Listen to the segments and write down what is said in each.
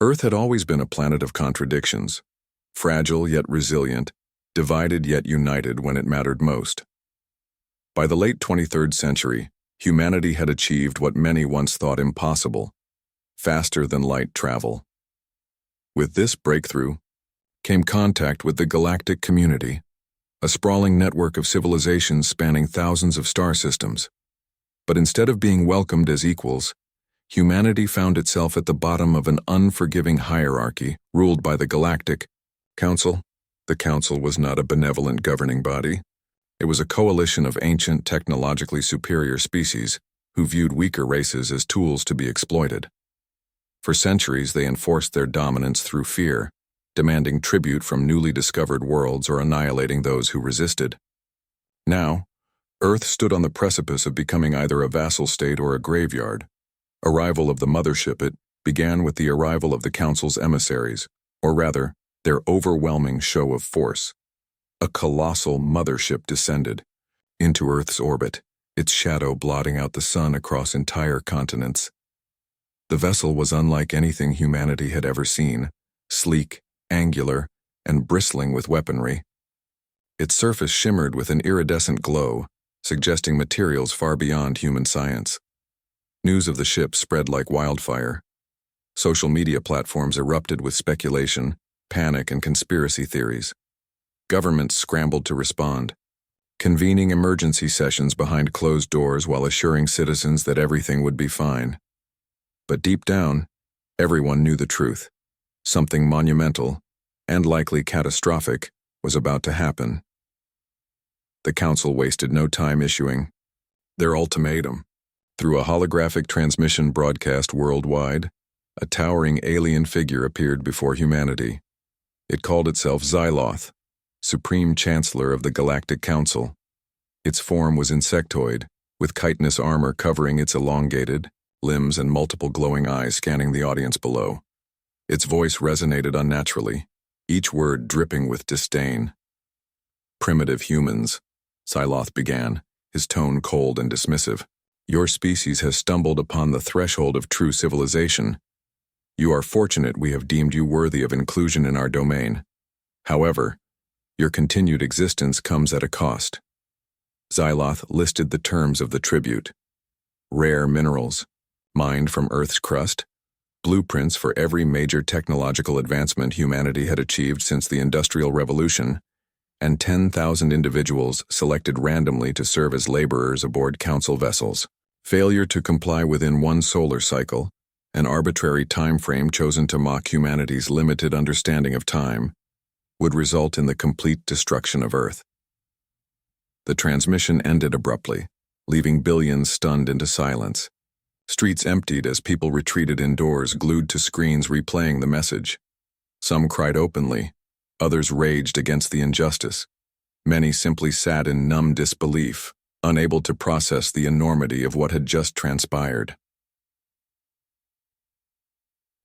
Earth had always been a planet of contradictions, fragile yet resilient, divided yet united when it mattered most. By the late 23rd century, humanity had achieved what many once thought impossible: faster-than-light travel. With this breakthrough came contact with the galactic community, a sprawling network of civilizations spanning thousands of star systems. But instead of being welcomed as equals, humanity found itself at the bottom of an unforgiving hierarchy ruled by the Galactic Council. The Council was not a benevolent governing body. It was a coalition of ancient, technologically superior species who viewed weaker races as tools to be exploited. For centuries, they enforced their dominance through fear, demanding tribute from newly discovered worlds or annihilating those who resisted. Now, Earth stood on the precipice of becoming either a vassal state or a graveyard. Arrival of the mothership, it began with the arrival of the Council's emissaries, or rather, their overwhelming show of force. A colossal mothership descended into Earth's orbit, its shadow blotting out the sun across entire continents. The vessel was unlike anything humanity had ever seen, sleek, angular, and bristling with weaponry. Its surface shimmered with an iridescent glow, suggesting materials far beyond human science. News of the ship spread like wildfire. Social media platforms erupted with speculation, panic, and conspiracy theories. Governments scrambled to respond, convening emergency sessions behind closed doors while assuring citizens that everything would be fine. But deep down, everyone knew the truth. Something monumental, and likely catastrophic, was about to happen. The Council wasted no time issuing their ultimatum. Through a holographic transmission broadcast worldwide, a towering alien figure appeared before humanity. It called itself Xyloth, Supreme Chancellor of the Galactic Council. Its form was insectoid, with chitinous armor covering its elongated limbs and multiple glowing eyes scanning the audience below. Its voice resonated unnaturally, each word dripping with disdain. "Primitive humans," Xyloth began, his tone cold and dismissive. "Your species has stumbled upon the threshold of true civilization. You are fortunate we have deemed you worthy of inclusion in our domain. However, your continued existence comes at a cost." Xyloth listed the terms of the tribute: rare minerals, mined from Earth's crust, blueprints for every major technological advancement humanity had achieved since the Industrial Revolution, and 10,000 individuals selected randomly to serve as laborers aboard Council vessels. Failure to comply within one solar cycle, an arbitrary time frame chosen to mock humanity's limited understanding of time, would result in the complete destruction of Earth. The transmission ended abruptly, leaving billions stunned into silence. Streets emptied as people retreated indoors, glued to screens replaying the message. Some cried openly, others raged against the injustice. Many simply sat in numb disbelief, unable to process the enormity of what had just transpired.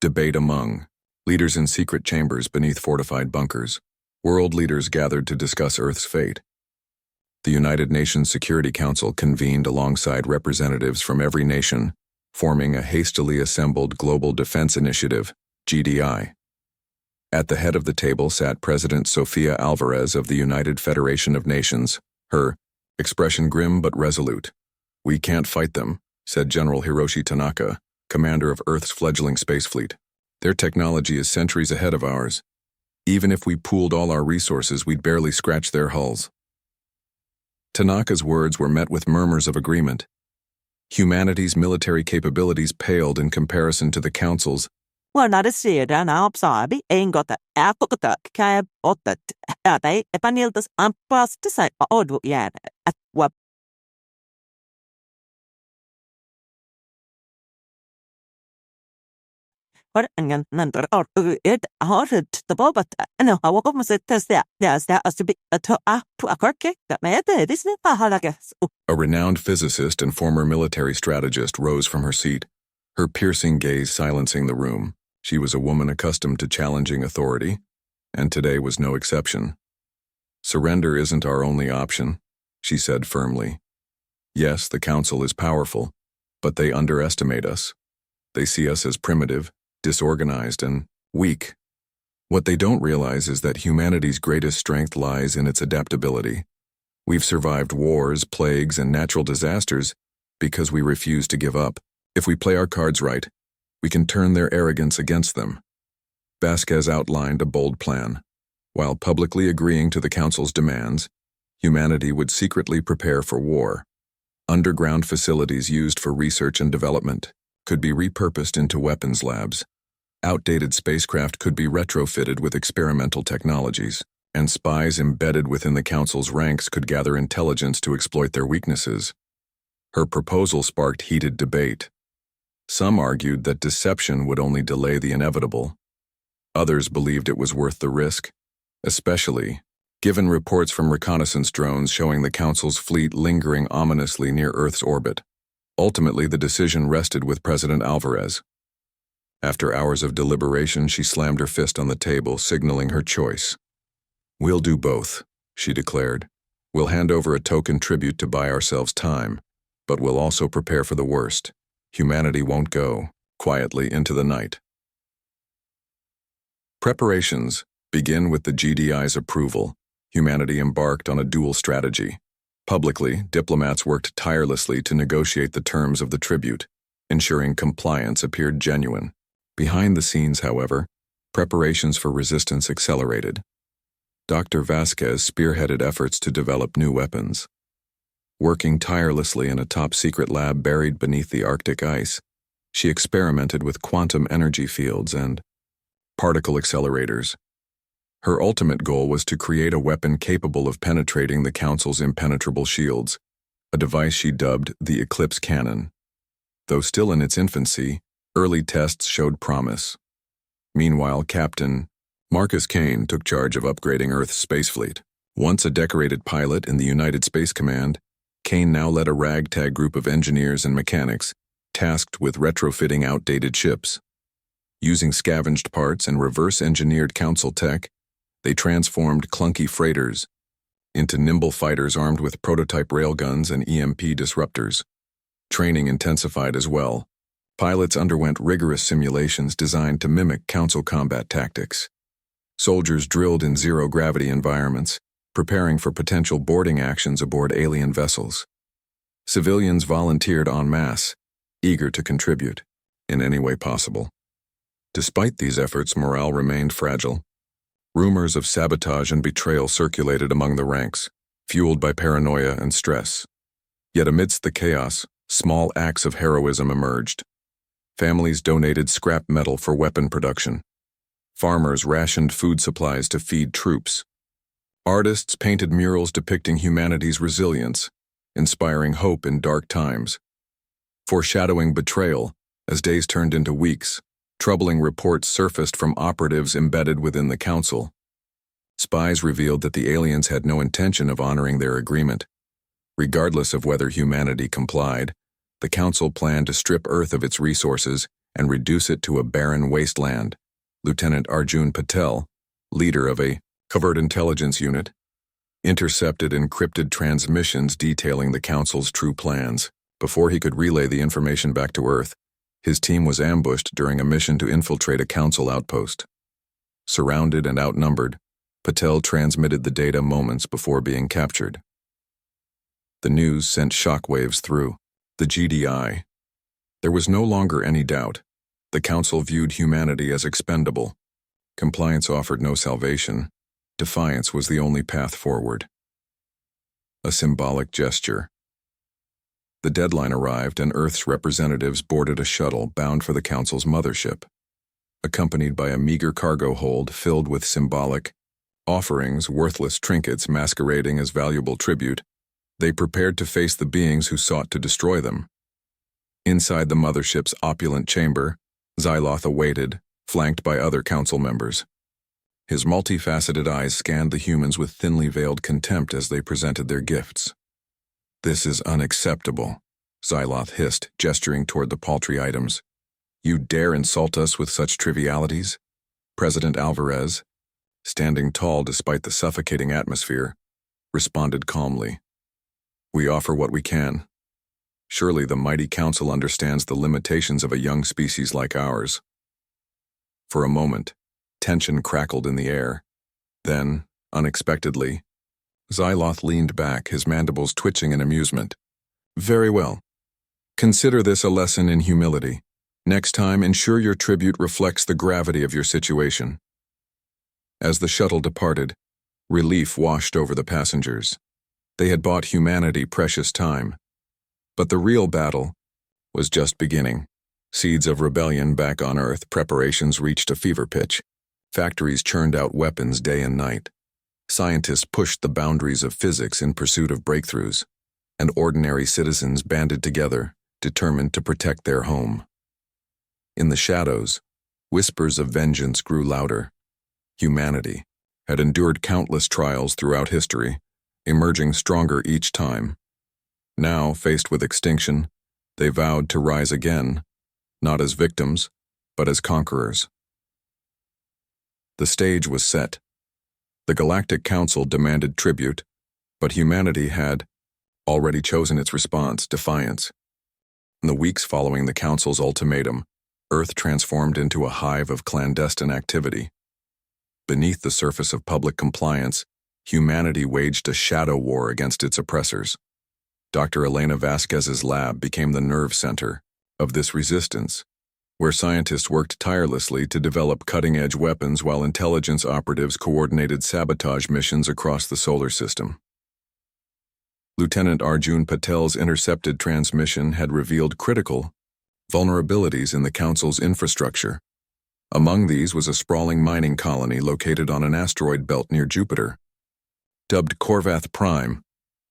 Debate among leaders in secret chambers beneath fortified bunkers. World leaders gathered to discuss Earth's fate. The United Nations Security Council convened alongside representatives from every nation, forming a hastily assembled Global Defense Initiative, GDI. At the head of the table sat President Sofia Alvarez of the United Federation of Nations, her expression grim but resolute. "We can't fight them," said General Hiroshi Tanaka, commander of Earth's fledgling space fleet. "Their technology is centuries ahead of ours. Even if we pooled all our resources, we'd barely scratch their hulls." Tanaka's words were met with murmurs of agreement. Humanity's military capabilities paled in comparison to the Council's. A renowned physicist and former military strategist rose from her seat, her piercing gaze silencing the room. She was a woman accustomed to challenging authority, and today was no exception. "Surrender isn't our only option," she said firmly. "Yes, the Council is powerful, but they underestimate us. They see us as primitive, disorganized, and weak. What they don't realize is that humanity's greatest strength lies in its adaptability. We've survived wars, plagues, and natural disasters because we refuse to give up. If we play our cards right, we can turn their arrogance against them. Vasquez outlined a bold plan. While publicly agreeing to the Council's demands, humanity would secretly prepare for war. Underground facilities used for research and development could be repurposed into weapons labs. Outdated spacecraft could be retrofitted with experimental technologies, and spies embedded within the Council's ranks could gather intelligence to exploit their weaknesses. Her proposal sparked heated debate. Some argued that deception would only delay the inevitable. Others believed it was worth the risk, especially given reports from reconnaissance drones showing the Council's fleet lingering ominously near Earth's orbit. Ultimately, the decision rested with President Alvarez. After hours of deliberation, she slammed her fist on the table, signaling her choice. "We'll do both," she declared. "We'll hand over a token tribute to buy ourselves time, but we'll also prepare for the worst. Humanity won't go quietly into the night." Preparations begin with the GDI's approval. Humanity embarked on a dual strategy. Publicly, diplomats worked tirelessly to negotiate the terms of the tribute, ensuring compliance appeared genuine. Behind the scenes, however, preparations for resistance accelerated. Dr. Vasquez spearheaded efforts to develop new weapons. Working tirelessly in a top-secret lab buried beneath the Arctic ice, she experimented with quantum energy fields and particle accelerators. Her ultimate goal was to create a weapon capable of penetrating the Council's impenetrable shields, a device she dubbed the Eclipse Cannon. Though still in its infancy, early tests showed promise. Meanwhile, Captain Marcus Kane took charge of upgrading Earth's space fleet. Once a decorated pilot in the United Space Command, Kane now led a ragtag group of engineers and mechanics tasked with retrofitting outdated ships. Using scavenged parts and reverse-engineered Council tech, they transformed clunky freighters into nimble fighters armed with prototype railguns and EMP disruptors. Training intensified as well. Pilots underwent rigorous simulations designed to mimic Council combat tactics. Soldiers drilled in zero-gravity environments, preparing for potential boarding actions aboard alien vessels. Civilians volunteered en masse, eager to contribute in any way possible. Despite these efforts, morale remained fragile. Rumors of sabotage and betrayal circulated among the ranks, fueled by paranoia and stress. Yet amidst the chaos, small acts of heroism emerged. Families donated scrap metal for weapon production. Farmers rationed food supplies to feed troops. Artists painted murals depicting humanity's resilience, inspiring hope in dark times. Foreshadowing betrayal, as days turned into weeks, troubling reports surfaced from operatives embedded within the Council. Spies revealed that the aliens had no intention of honoring their agreement. Regardless of whether humanity complied, the Council planned to strip Earth of its resources and reduce it to a barren wasteland. Lieutenant Arjun Patel, leader of a covert intelligence unit, intercepted encrypted transmissions detailing the Council's true plans. Before he could relay the information back to Earth, his team was ambushed during a mission to infiltrate a Council outpost. Surrounded and outnumbered, Patel transmitted the data moments before being captured. The news sent shockwaves through the GDI. There was no longer any doubt. The Council viewed humanity as expendable. Compliance offered no salvation. Defiance was the only path forward. A symbolic gesture. The deadline arrived and Earth's representatives boarded a shuttle bound for the Council's mothership. Accompanied by a meager cargo hold filled with symbolic offerings, worthless trinkets masquerading as valuable tribute, they prepared to face the beings who sought to destroy them. Inside the mothership's opulent chamber, Xyloth awaited, flanked by other Council members. His multifaceted eyes scanned the humans with thinly veiled contempt as they presented their gifts. "This is unacceptable," Xyloth hissed, gesturing toward the paltry items. "You dare insult us with such trivialities?" President Alvarez, standing tall despite the suffocating atmosphere, responded calmly. "We offer what we can. Surely the mighty Council understands the limitations of a young species like ours." For a moment, tension crackled in the air. Then, unexpectedly, Xyloth leaned back, his mandibles twitching in amusement. Very well. Consider this a lesson in humility. Next time, ensure your tribute reflects the gravity of your situation. As the shuttle departed, relief washed over the passengers. They had bought humanity precious time. But the real battle was just beginning. Seeds of rebellion back on Earth, preparations reached a fever pitch. Factories churned out weapons day and night. Scientists pushed the boundaries of physics in pursuit of breakthroughs, and ordinary citizens banded together, determined to protect their home. In the shadows, whispers of vengeance grew louder. Humanity had endured countless trials throughout history, emerging stronger each time. Now, faced with extinction, they vowed to rise again, not as victims, but as conquerors. The stage was set. The Galactic Council demanded tribute, but humanity had already chosen its response, defiance. In the weeks following the Council's ultimatum, Earth transformed into a hive of clandestine activity. Beneath the surface of public compliance, humanity waged a shadow war against its oppressors. Dr. Elena Vasquez's lab became the nerve center of this resistance, where scientists worked tirelessly to develop cutting-edge weapons while intelligence operatives coordinated sabotage missions across the solar system. Lieutenant Arjun Patel's intercepted transmission had revealed critical vulnerabilities in the Council's infrastructure. Among these was a sprawling mining colony located on an asteroid belt near Jupiter. Dubbed Corvath Prime,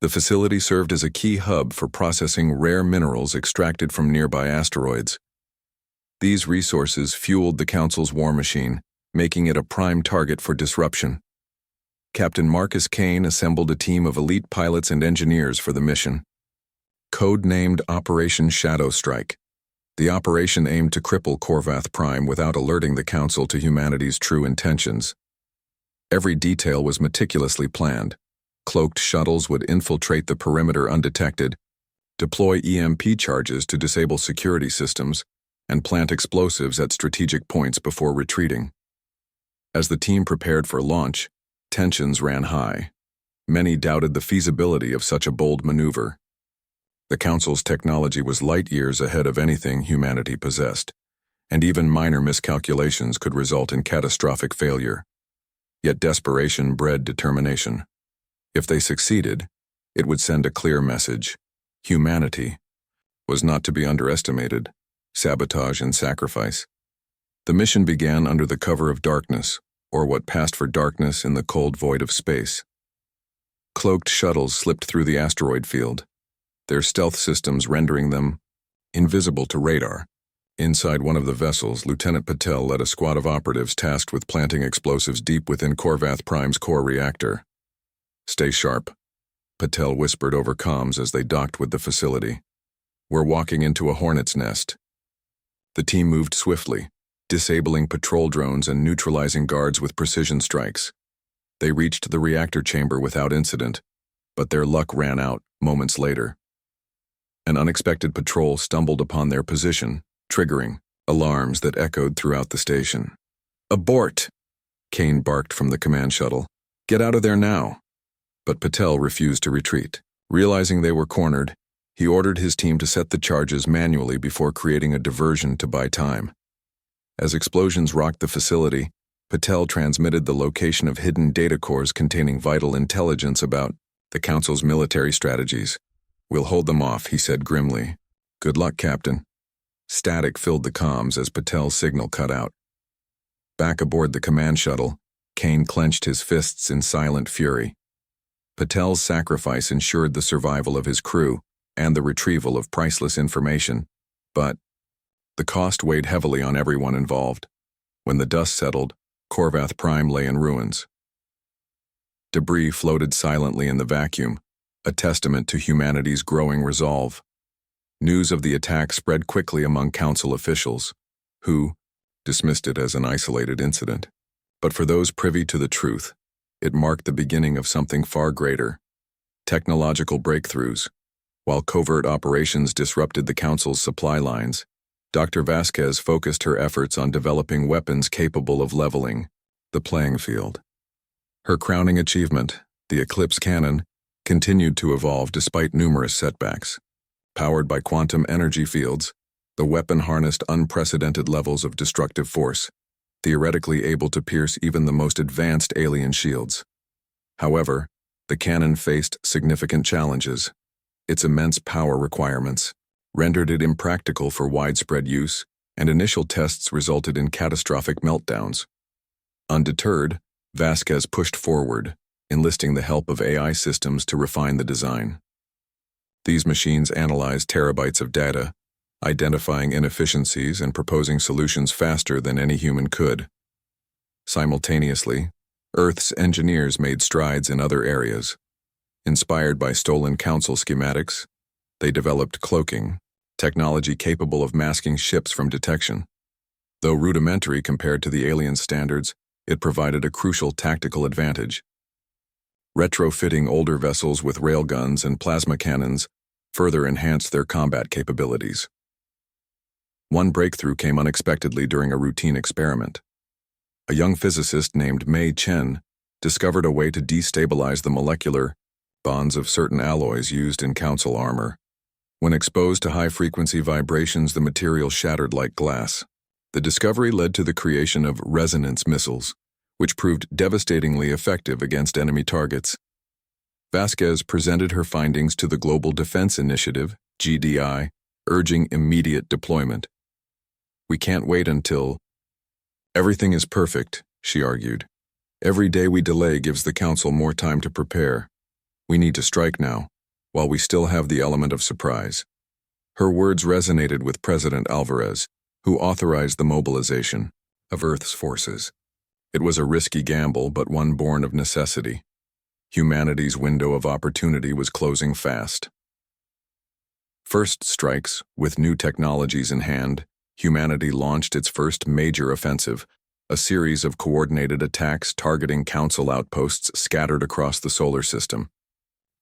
the facility served as a key hub for processing rare minerals extracted from nearby asteroids. These resources fueled the Council's war machine, making it a prime target for disruption. Captain Marcus Kane assembled a team of elite pilots and engineers for the mission. Code-named Operation Shadow Strike, the operation aimed to cripple Corvath Prime without alerting the Council to humanity's true intentions. Every detail was meticulously planned. Cloaked shuttles would infiltrate the perimeter undetected, deploy EMP charges to disable security systems, and plant explosives at strategic points before retreating. As the team prepared for launch, tensions ran high. Many doubted the feasibility of such a bold maneuver. The Council's technology was light years ahead of anything humanity possessed, and even minor miscalculations could result in catastrophic failure. Yet desperation bred determination. If they succeeded, it would send a clear message. Humanity was not to be underestimated. Sabotage and sacrifice. The mission began under the cover of darkness, or what passed for darkness in the cold void of space. Cloaked shuttles slipped through the asteroid field, their stealth systems rendering them invisible to radar. Inside one of the vessels, Lieutenant Patel led a squad of operatives tasked with planting explosives deep within Corvath Prime's core reactor. Stay sharp, Patel whispered over comms as they docked with the facility. We're walking into a hornet's nest. The team moved swiftly, disabling patrol drones and neutralizing guards with precision strikes. They reached the reactor chamber without incident, but their luck ran out moments later. An unexpected patrol stumbled upon their position, triggering alarms that echoed throughout the station. Abort! Kane barked from the command shuttle. Get out of there now! But Patel refused to retreat. Realizing they were cornered, he ordered his team to set the charges manually before creating a diversion to buy time. As explosions rocked the facility, Patel transmitted the location of hidden data cores containing vital intelligence about the Council's military strategies. We'll hold them off, he said grimly. Good luck, Captain. Static filled the comms as Patel's signal cut out. Back aboard the command shuttle, Kane clenched his fists in silent fury. Patel's sacrifice ensured the survival of his crew and the retrieval of priceless information, but the cost weighed heavily on everyone involved. When the dust settled, Corvath Prime lay in ruins. Debris floated silently in the vacuum, a testament to humanity's growing resolve. News of the attack spread quickly among Council officials, who dismissed it as an isolated incident. But for those privy to the truth, it marked the beginning of something far greater. Technological breakthroughs. While covert operations disrupted the Council's supply lines, Dr. Vasquez focused her efforts on developing weapons capable of leveling the playing field. Her crowning achievement, the Eclipse cannon, continued to evolve despite numerous setbacks. Powered by quantum energy fields, the weapon harnessed unprecedented levels of destructive force, theoretically able to pierce even the most advanced alien shields. However, the cannon faced significant challenges. Its immense power requirements rendered it impractical for widespread use, and initial tests resulted in catastrophic meltdowns. Undeterred, Vasquez pushed forward, enlisting the help of AI systems to refine the design. These machines analyzed terabytes of data, identifying inefficiencies and proposing solutions faster than any human could. Simultaneously, Earth's engineers made strides in other areas. Inspired by stolen Council schematics, they developed cloaking, technology capable of masking ships from detection. Though rudimentary compared to the alien standards, it provided a crucial tactical advantage. Retrofitting older vessels with railguns and plasma cannons further enhanced their combat capabilities. One breakthrough came unexpectedly during a routine experiment. A young physicist named Mei Chen discovered a way to destabilize the molecular bonds of certain alloys used in Council armor. When exposed to high-frequency vibrations, the material shattered like glass. The discovery led to the creation of resonance missiles, which proved devastatingly effective against enemy targets. Vasquez presented her findings to the Global Defense Initiative, GDI, urging immediate deployment. "We can't wait until everything is perfect," she argued. "Every day we delay gives the Council more time to prepare. We need to strike now, while we still have the element of surprise." Her words resonated with President Alvarez, who authorized the mobilization of Earth's forces. It was a risky gamble, but one born of necessity. Humanity's window of opportunity was closing fast. First strikes, with new technologies in hand, humanity launched its first major offensive, a series of coordinated attacks targeting Council outposts scattered across the solar system.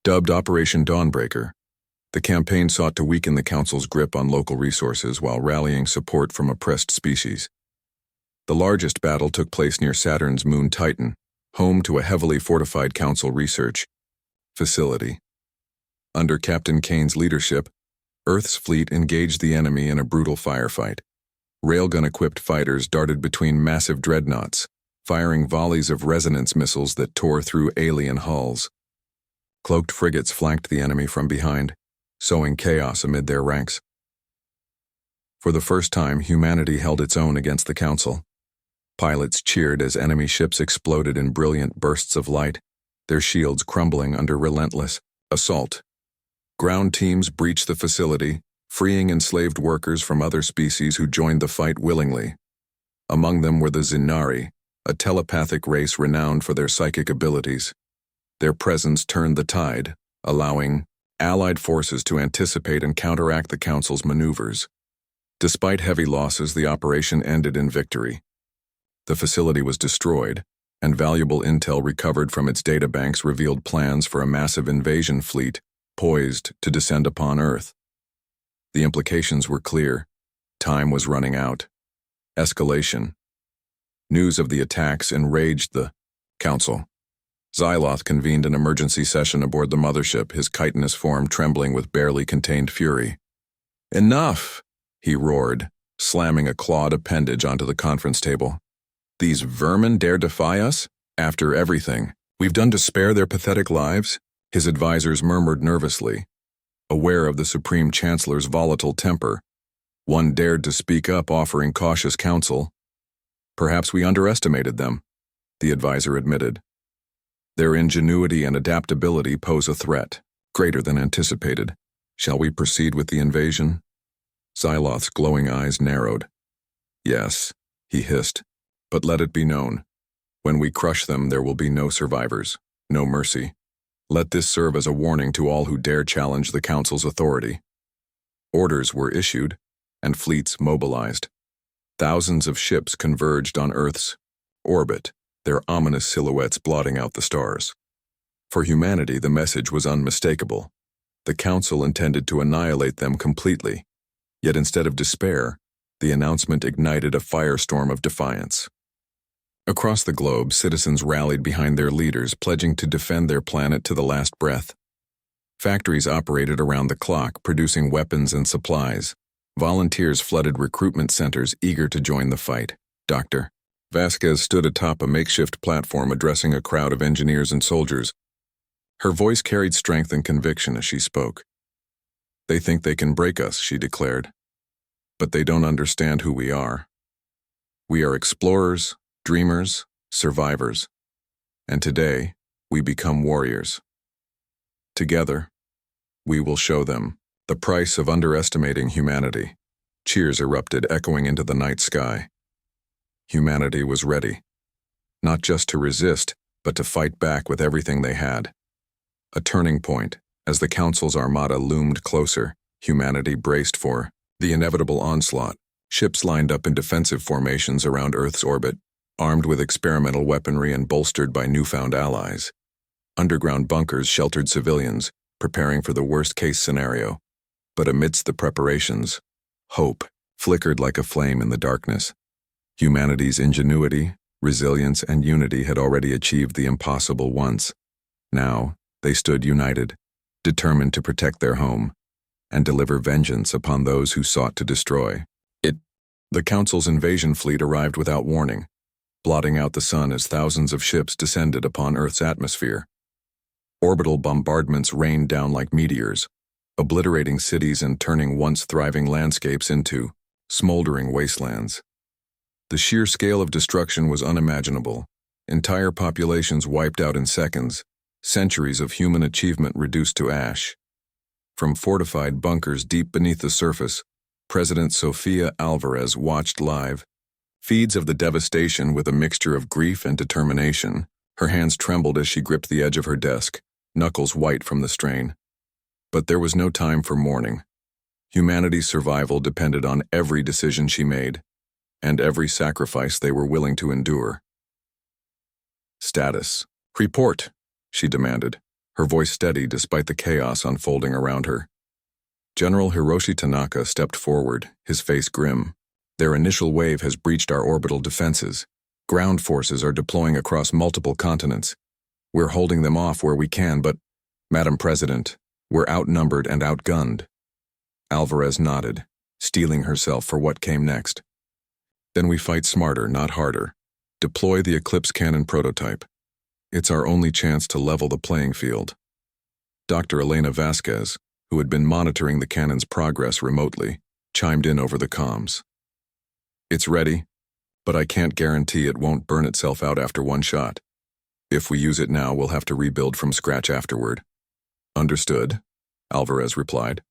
Dubbed Operation Dawnbreaker, the campaign sought to weaken the Council's grip on local resources while rallying support from oppressed species. The largest battle took place near Saturn's moon Titan, home to a heavily fortified Council research facility. Under Captain Kane's leadership, Earth's fleet engaged the enemy in a brutal firefight. Railgun-equipped fighters darted between massive dreadnoughts, firing volleys of resonance missiles that tore through alien hulls. Cloaked frigates flanked the enemy from behind, sowing chaos amid their ranks. For the first time, humanity held its own against the Council. Pilots cheered as enemy ships exploded in brilliant bursts of light, their shields crumbling under relentless assault. Ground teams breached the facility, freeing enslaved workers from other species who joined the fight willingly. Among them were the Zinari, a telepathic race renowned for their psychic abilities. Their presence turned the tide, allowing Allied forces to anticipate and counteract the Council's maneuvers. Despite heavy losses, the operation ended in victory. The facility was destroyed, and valuable intel recovered from its databanks revealed plans for a massive invasion fleet poised to descend upon Earth. The implications were clear. Time was running out. Escalation. News of the attacks enraged the Council. Xyloth convened an emergency session aboard the mothership, his chitinous form trembling with barely contained fury. "Enough!" he roared, slamming a clawed appendage onto the conference table. "These vermin dare defy us? After everything we've done to spare their pathetic lives?" His advisors murmured nervously. Aware of the Supreme Chancellor's volatile temper, one dared to speak up, offering cautious counsel. "Perhaps we underestimated them," the advisor admitted. "Their ingenuity and adaptability pose a threat, greater than anticipated. Shall we proceed with the invasion?" Xyloth's glowing eyes narrowed. "Yes," he hissed, "but let it be known. When we crush them, there will be no survivors, no mercy. Let this serve as a warning to all who dare challenge the Council's authority." Orders were issued, and fleets mobilized. Thousands of ships converged on Earth's orbit, their ominous silhouettes blotting out the stars. For humanity, the message was unmistakable. The Council intended to annihilate them completely. Yet instead of despair, The announcement ignited a firestorm of defiance. Across the globe, citizens rallied behind their leaders, pledging to defend their planet to the last breath. Factories operated around the clock, producing weapons and supplies. Volunteers flooded recruitment centers, eager to join the fight. Dr. Vasquez stood atop a makeshift platform addressing a crowd of engineers and soldiers. Her voice carried strength and conviction as she spoke. "They think they can break us," she declared. "But they don't understand who we are. We are explorers, dreamers, survivors. And today, we become warriors. Together, we will show them the price of underestimating humanity." Cheers erupted, echoing into the night sky. Humanity was ready, not just to resist, but to fight back with everything they had. A turning point, as the Council's armada loomed closer, humanity braced for the inevitable onslaught. Ships lined up in defensive formations around Earth's orbit, armed with experimental weaponry and bolstered by newfound allies. Underground bunkers sheltered civilians, preparing for the worst-case scenario. But amidst the preparations, hope flickered like a flame in the darkness. Humanity's ingenuity, resilience, and unity had already achieved the impossible once. Now, they stood united, determined to protect their home and deliver vengeance upon those who sought to destroy it. The Council's invasion fleet arrived without warning, blotting out the sun as thousands of ships descended upon Earth's atmosphere. Orbital bombardments rained down like meteors, obliterating cities and turning once thriving landscapes into smoldering wastelands. The sheer scale of destruction was unimaginable. Entire populations wiped out in seconds, centuries of human achievement reduced to ash. From fortified bunkers deep beneath the surface, President Sofia Alvarez watched live feeds of the devastation with a mixture of grief and determination. Her hands trembled as she gripped the edge of her desk, knuckles white from the strain. But there was no time for mourning. Humanity's survival depended on every decision she made, and every sacrifice they were willing to endure. "Status. Report," she demanded, her voice steady despite the chaos unfolding around her. General Hiroshi Tanaka stepped forward, his face grim. "Their initial wave has breached our orbital defenses. Ground forces are deploying across multiple continents. We're holding them off where we can, but, Madam President, we're outnumbered and outgunned." Alvarez nodded, steeling herself for what came next. "Then we fight smarter, not harder. Deploy the Eclipse cannon prototype. It's our only chance to level the playing field." Dr. Elena Vasquez, who had been monitoring the cannon's progress remotely, chimed in over the comms. "It's ready, but I can't guarantee it won't burn itself out after one shot. If we use it now, we'll have to rebuild from scratch afterward." "Understood," Alvarez replied.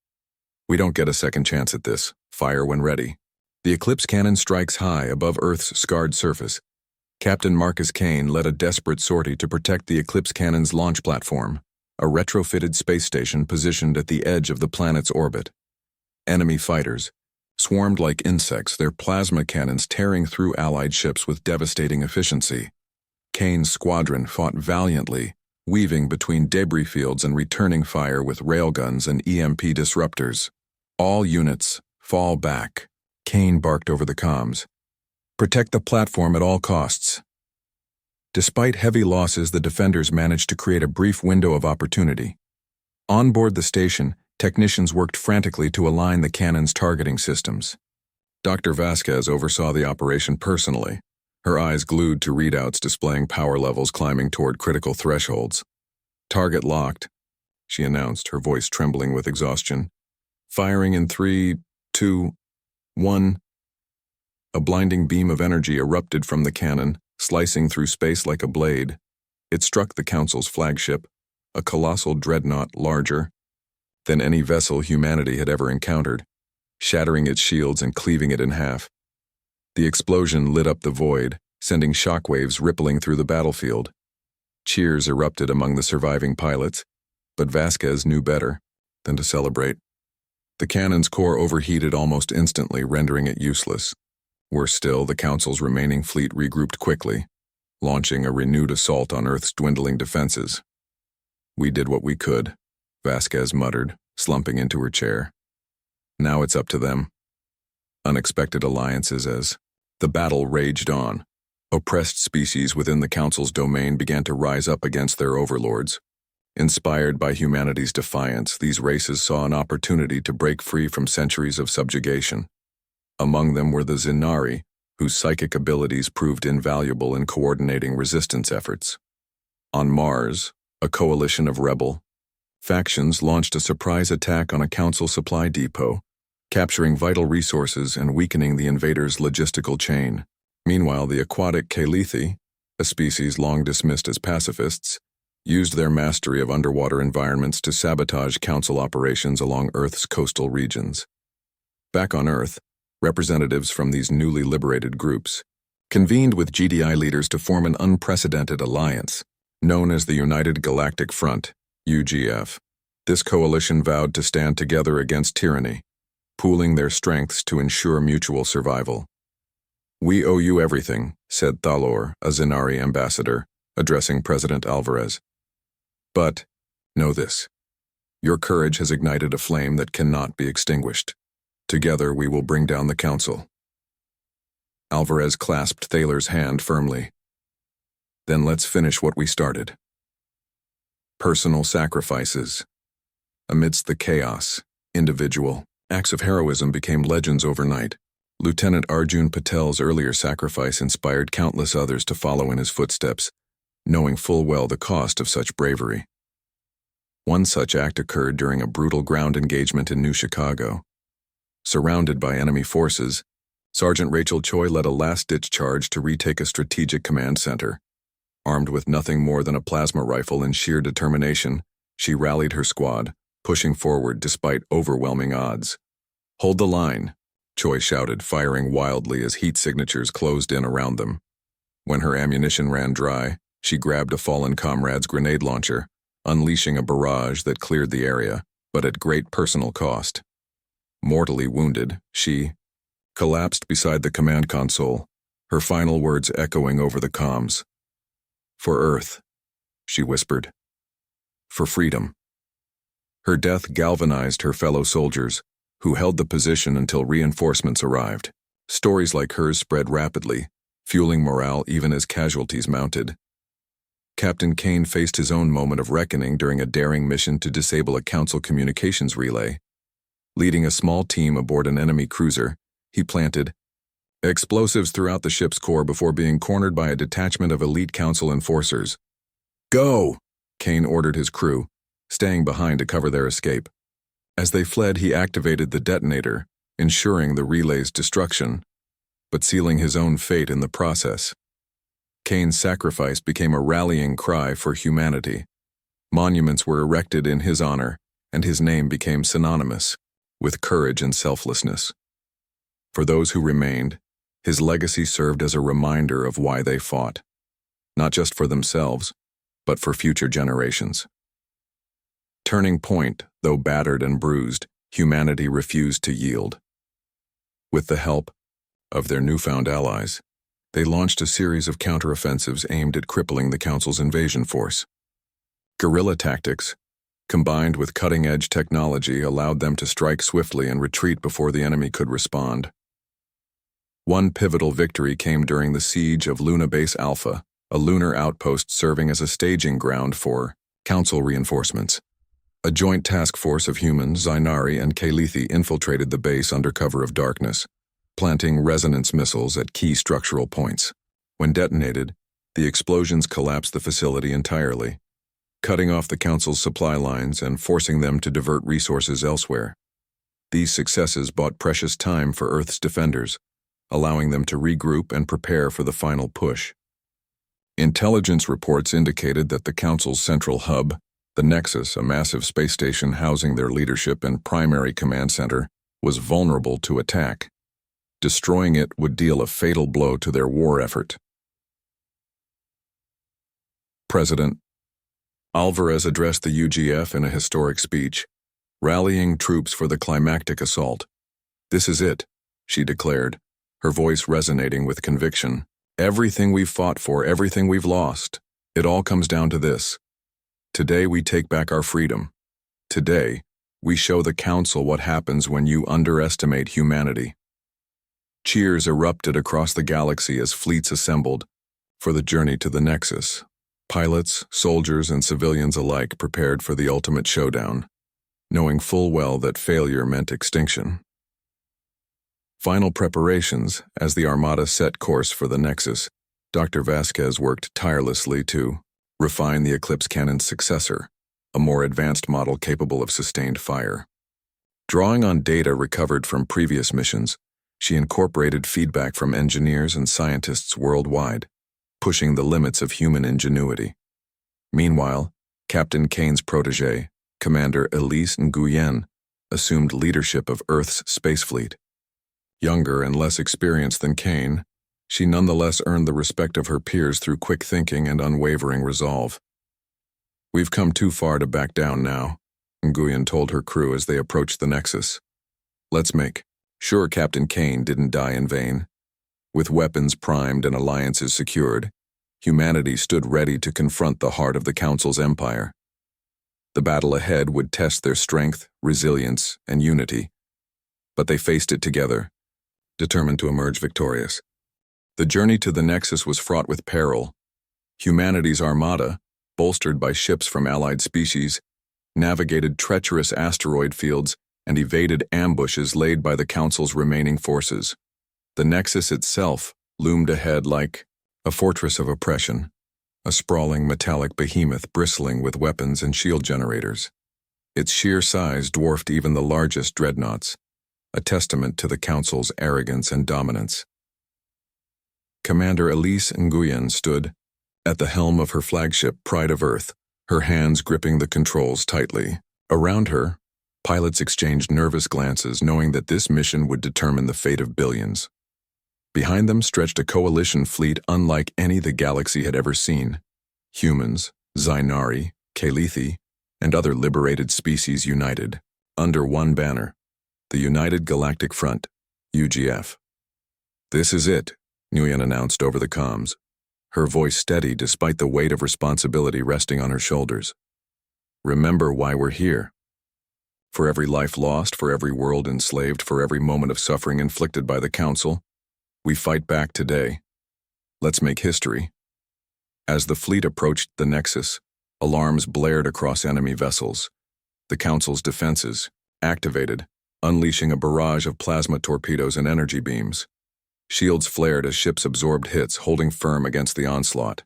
"We don't get a second chance at this. Fire when ready." The Eclipse cannon strikes high above Earth's scarred surface. Captain Marcus Kane led a desperate sortie to protect the Eclipse cannon's launch platform, a retrofitted space station positioned at the edge of the planet's orbit. Enemy fighters swarmed like insects, their plasma cannons tearing through Allied ships with devastating efficiency. Kane's squadron fought valiantly, weaving between debris fields and returning fire with railguns and EMP disruptors. "All units, fall back," Kane barked over the comms. "Protect the platform at all costs." Despite heavy losses, the defenders managed to create a brief window of opportunity. On board the station, technicians worked frantically to align the cannon's targeting systems. Dr. Vasquez oversaw the operation personally, her eyes glued to readouts displaying power levels climbing toward critical thresholds. "Target locked," she announced, her voice trembling with exhaustion. "Firing in 3, 2, 1. A blinding beam of energy erupted from the cannon, slicing through space like a blade. It struck the Council's flagship, a colossal dreadnought larger than any vessel humanity had ever encountered, shattering its shields and cleaving it in half. The explosion lit up the void, sending shockwaves rippling through the battlefield. Cheers erupted among the surviving pilots, but Vasquez knew better than to celebrate. The cannon's core overheated almost instantly, rendering it useless. Worse still, the Council's remaining fleet regrouped quickly, launching a renewed assault on Earth's dwindling defenses. "We did what we could," Vasquez muttered, slumping into her chair. "Now it's up to them." unexpected alliances as the battle raged on. Oppressed species within the Council's domain began to rise up against their overlords. Inspired by humanity's defiance, these races saw an opportunity to break free from centuries of subjugation. Among them were the Zinari, whose psychic abilities proved invaluable in coordinating resistance efforts. On Mars, a coalition of rebel factions launched a surprise attack on a Council supply depot, capturing vital resources and weakening the invaders' logistical chain. Meanwhile, the aquatic Kalithi, a species long dismissed as pacifists, used their mastery of underwater environments to sabotage Council operations along Earth's coastal regions. Back on Earth, representatives from these newly liberated groups convened with GDI leaders to form an unprecedented alliance, known as the United Galactic Front, UGF. This coalition vowed to stand together against tyranny, pooling their strengths to ensure mutual survival. "We owe you everything," said Thalor, a Zinari ambassador, addressing President Alvarez. "But, know this. Your courage has ignited a flame that cannot be extinguished. Together we will bring down the Council." Alvarez clasped Thalor's hand firmly. "Then let's finish what we started." Personal sacrifices. Amidst the chaos, individual acts of heroism became legends overnight. Lieutenant Arjun Patel's earlier sacrifice inspired countless others to follow in his footsteps, knowing full well the cost of such bravery. One such act occurred during a brutal ground engagement in New Chicago. Surrounded by enemy forces, Sergeant Rachel Choi led a last-ditch charge to retake a strategic command center. Armed with nothing more than a plasma rifle and sheer determination, she rallied her squad, pushing forward despite overwhelming odds. "Hold the line," Choi shouted, firing wildly as heat signatures closed in around them. When her ammunition ran dry, she grabbed a fallen comrade's grenade launcher, unleashing a barrage that cleared the area, but at great personal cost. Mortally wounded, she collapsed beside the command console, her final words echoing over the comms. "For Earth," she whispered. "For freedom." Her death galvanized her fellow soldiers, who held the position until reinforcements arrived. Stories like hers spread rapidly, fueling morale even as casualties mounted. Captain Kane faced his own moment of reckoning during a daring mission to disable a Council communications relay. Leading a small team aboard an enemy cruiser, he planted explosives throughout the ship's core before being cornered by a detachment of elite Council enforcers. "Go!" Kane ordered his crew, staying behind to cover their escape. As they fled, he activated the detonator, ensuring the relay's destruction, but sealing his own fate in the process. Kane's sacrifice became a rallying cry for humanity. Monuments were erected in his honor, and his name became synonymous with courage and selflessness. For those who remained, his legacy served as a reminder of why they fought, not just for themselves, but for future generations. Turning point, though battered and bruised, humanity refused to yield. With the help of their newfound allies, they launched a series of counteroffensives aimed at crippling the Council's invasion force. Guerrilla tactics, combined with cutting-edge technology, allowed them to strike swiftly and retreat before the enemy could respond. One pivotal victory came during the siege of Luna Base Alpha, a lunar outpost serving as a staging ground for Council reinforcements. A joint task force of humans, Zinari and Kalithi, infiltrated the base under cover of darkness, planting resonance missiles at key structural points. When detonated, the explosions collapsed the facility entirely, cutting off the Council's supply lines and forcing them to divert resources elsewhere. These successes bought precious time for Earth's defenders, allowing them to regroup and prepare for the final push. Intelligence reports indicated that the Council's central hub, the Nexus, a massive space station housing their leadership and primary command center, was vulnerable to attack. Destroying it would deal a fatal blow to their war effort. President Alvarez addressed the UGF in a historic speech, rallying troops for the climactic assault. "This is it," she declared, her voice resonating with conviction. "Everything we've fought for, everything we've lost, it all comes down to this. Today we take back our freedom. Today, we show the Council what happens when you underestimate humanity." Cheers erupted across the galaxy as fleets assembled for the journey to the Nexus. Pilots, soldiers, and civilians alike prepared for the ultimate showdown, knowing full well that failure meant extinction. Final preparations, as the Armada set course for the Nexus, Dr. Vasquez worked tirelessly to refine the Eclipse cannon's successor, a more advanced model capable of sustained fire. Drawing on data recovered from previous missions, she incorporated feedback from engineers and scientists worldwide, pushing the limits of human ingenuity. Meanwhile, Captain Kane's protege, Commander Elise Nguyen, assumed leadership of Earth's space fleet. Younger and less experienced than Kane, she nonetheless earned the respect of her peers through quick thinking and unwavering resolve. "We've come too far to back down now," Nguyen told her crew as they approached the Nexus. "Let's make sure Captain Kane didn't die in vain." With weapons primed and alliances secured, humanity stood ready to confront the heart of the Council's empire. The battle ahead would test their strength, resilience, and unity, but they faced it together, determined to emerge victorious. The journey to the Nexus was fraught with peril. Humanity's armada, bolstered by ships from allied species, navigated treacherous asteroid fields and evaded ambushes laid by the Council's remaining forces. The Nexus itself loomed ahead like a fortress of oppression, a sprawling metallic behemoth bristling with weapons and shield generators. Its sheer size dwarfed even the largest dreadnoughts, a testament to the Council's arrogance and dominance. Commander Elise Nguyen stood at the helm of her flagship Pride of Earth, her hands gripping the controls tightly. Around her, pilots exchanged nervous glances, knowing that this mission would determine the fate of billions. Behind them stretched a coalition fleet unlike any the galaxy had ever seen. Humans, Xynari, Kalithi, and other liberated species united, under one banner, the United Galactic Front, UGF. "This is it," Nguyen announced over the comms, her voice steady despite the weight of responsibility resting on her shoulders. "Remember why we're here. For every life lost, for every world enslaved, for every moment of suffering inflicted by the Council, we fight back today. Let's make history." As the fleet approached the Nexus, alarms blared across enemy vessels. The Council's defenses activated, unleashing a barrage of plasma torpedoes and energy beams. Shields flared as ships absorbed hits, holding firm against the onslaught.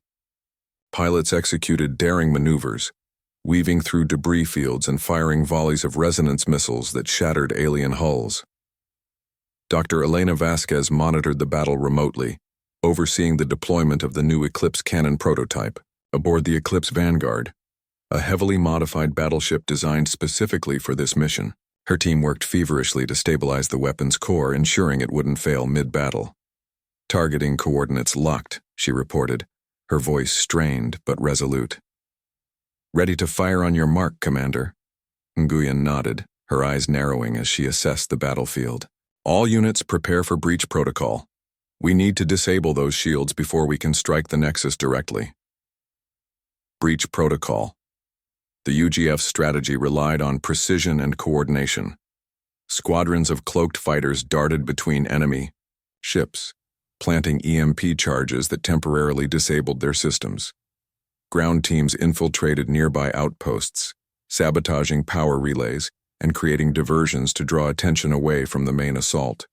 Pilots executed daring maneuvers, weaving through debris fields and firing volleys of resonance missiles that shattered alien hulls. Dr. Elena Vasquez monitored the battle remotely, overseeing the deployment of the new Eclipse cannon prototype aboard the Eclipse Vanguard, a heavily modified battleship designed specifically for this mission. Her team worked feverishly to stabilize the weapon's core, ensuring it wouldn't fail mid-battle. "Targeting coordinates locked," she reported, her voice strained but resolute. "Ready to fire on your mark, Commander." Nguyen nodded, her eyes narrowing as she assessed the battlefield. "All units prepare for breach protocol. We need to disable those shields before we can strike the Nexus directly." Breach protocol. The UGF's strategy relied on precision and coordination. Squadrons of cloaked fighters darted between enemy ships, planting EMP charges that temporarily disabled their systems. Ground teams infiltrated nearby outposts, sabotaging power relays and creating diversions to draw attention away from the main assault.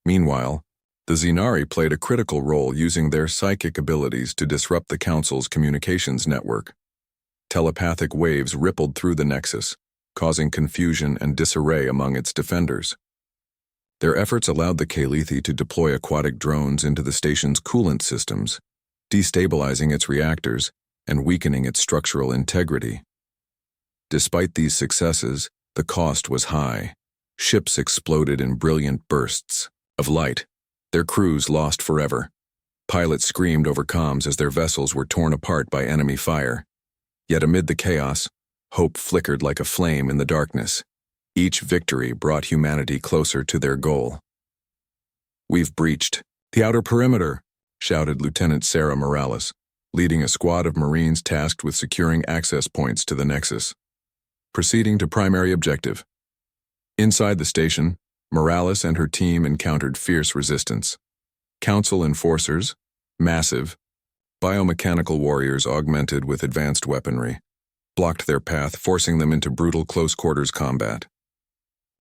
Meanwhile, the Xynari played a critical role, using their psychic abilities to disrupt the Council's communications network. Telepathic waves rippled through the Nexus, causing confusion and disarray among its defenders. Their efforts allowed the Kalithi to deploy aquatic drones into the station's coolant systems, destabilizing its reactors and weakening its structural integrity. Despite these successes, the cost was high. Ships exploded in brilliant bursts of light, their crews lost forever. Pilots screamed over comms as their vessels were torn apart by enemy fire. Yet amid the chaos, hope flickered like a flame in the darkness. Each victory brought humanity closer to their goal. "We've breached the outer perimeter," shouted Lieutenant Sarah Morales, leading a squad of Marines tasked with securing access points to the Nexus. Proceeding to primary objective. Inside the station, Morales and her team encountered fierce resistance. Council enforcers, massive, biomechanical warriors augmented with advanced weaponry, blocked their path, forcing them into brutal close-quarters combat.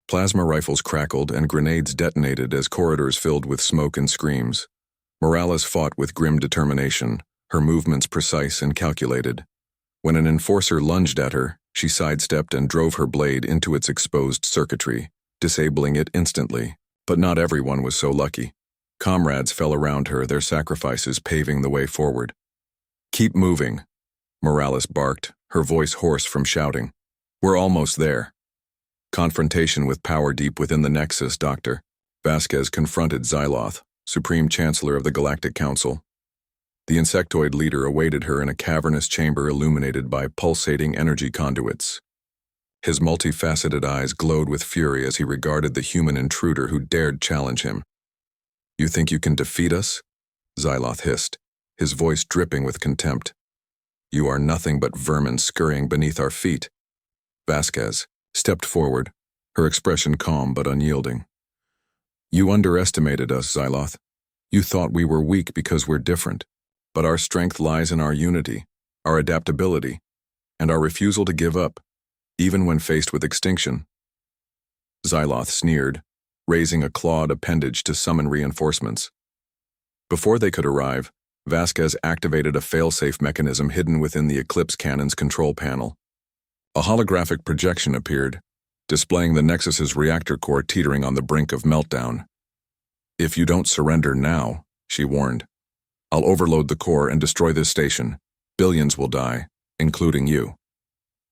Plasma rifles crackled and grenades detonated as corridors filled with smoke and screams. Morales fought with grim determination, her movements precise and calculated. When an enforcer lunged at her, she sidestepped and drove her blade into its exposed circuitry, disabling it instantly. But not everyone was so lucky. Comrades fell around her, their sacrifices paving the way forward. "Keep moving," Morales barked, her voice hoarse from shouting. "We're almost there." Confrontation with power deep within the Nexus, Dr. Vasquez confronted Xyloth, Supreme Chancellor of the Galactic Council. The insectoid leader awaited her in a cavernous chamber illuminated by pulsating energy conduits. His multifaceted eyes glowed with fury as he regarded the human intruder who dared challenge him. "You think you can defeat us?" Xyloth hissed, his voice dripping with contempt. "You are nothing but vermin scurrying beneath our feet." Vasquez stepped forward, her expression calm but unyielding. "You underestimated us, Xyloth. You thought we were weak because we're different. But our strength lies in our unity, our adaptability, and our refusal to give up, even when faced with extinction." Xyloth sneered, raising a clawed appendage to summon reinforcements. Before they could arrive, Vasquez activated a failsafe mechanism hidden within the Eclipse cannon's control panel. A holographic projection appeared, displaying the Nexus's reactor core teetering on the brink of meltdown. "If you don't surrender now," she warned, "I'll overload the core and destroy this station. Billions will die, including you."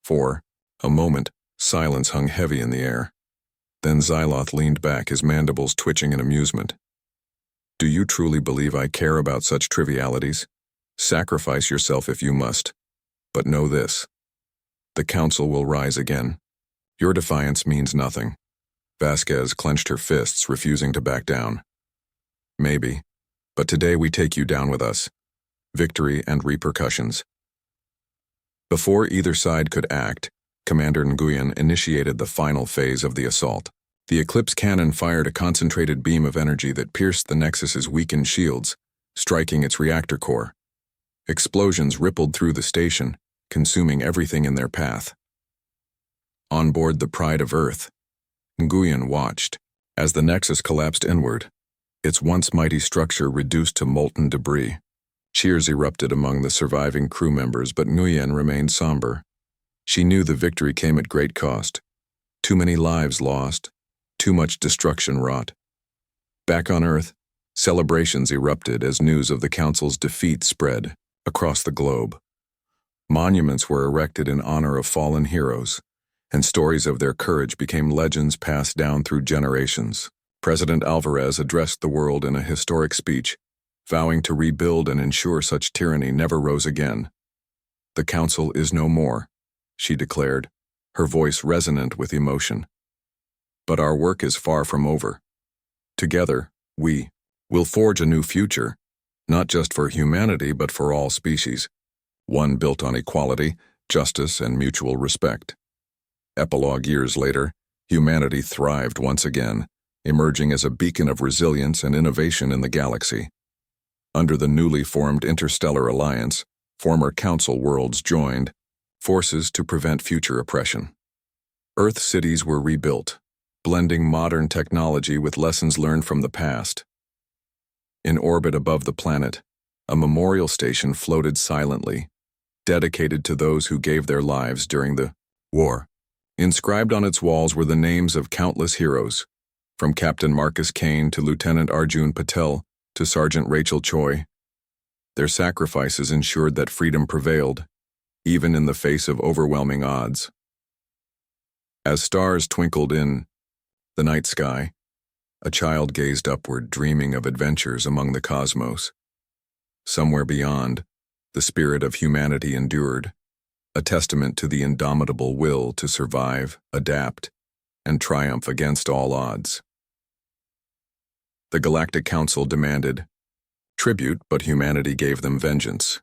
For a moment, silence hung heavy in the air. Then Xyloth leaned back, his mandibles twitching in amusement. "Do you truly believe I care about such trivialities? Sacrifice yourself if you must. But know this. The Council will rise again. Your defiance means nothing." Vasquez clenched her fists, refusing to back down. "Maybe. But today we take you down with us. Victory and repercussions." Before either side could act, Commander Nguyen initiated the final phase of the assault. The Eclipse cannon fired a concentrated beam of energy that pierced the Nexus's weakened shields, striking its reactor core. Explosions rippled through the station, consuming everything in their path. On board the Pride of Earth, Nguyen watched as the Nexus collapsed inward, its once mighty structure reduced to molten debris. Cheers erupted among the surviving crew members, but Nguyen remained somber. She knew the victory came at great cost. Too many lives lost, too much destruction wrought. Back on Earth, celebrations erupted as news of the Council's defeat spread across the globe. Monuments were erected in honor of fallen heroes, and stories of their courage became legends passed down through generations. President Alvarez addressed the world in a historic speech, vowing to rebuild and ensure such tyranny never rose again. "The Council is no more," she declared, her voice resonant with emotion. "But our work is far from over. Together, we will forge a new future, not just for humanity but for all species, one built on equality, justice, and mutual respect." Epilogue: years later, humanity thrived once again, emerging as a beacon of resilience and innovation in the galaxy. Under the newly formed Interstellar Alliance, former Council worlds joined, forces to prevent future oppression. Earth cities were rebuilt, blending modern technology with lessons learned from the past. In orbit above the planet, a memorial station floated silently, dedicated to those who gave their lives during the war. Inscribed on its walls were the names of countless heroes, from Captain Marcus Kane to Lieutenant Arjun Patel to Sergeant Rachel Choi. Their sacrifices ensured that freedom prevailed, even in the face of overwhelming odds. As stars twinkled in the night sky, a child gazed upward, dreaming of adventures among the cosmos. Somewhere beyond, the spirit of humanity endured, a testament to the indomitable will to survive, adapt, and triumph against all odds. The Galactic Council demanded tribute, but humanity gave them vengeance.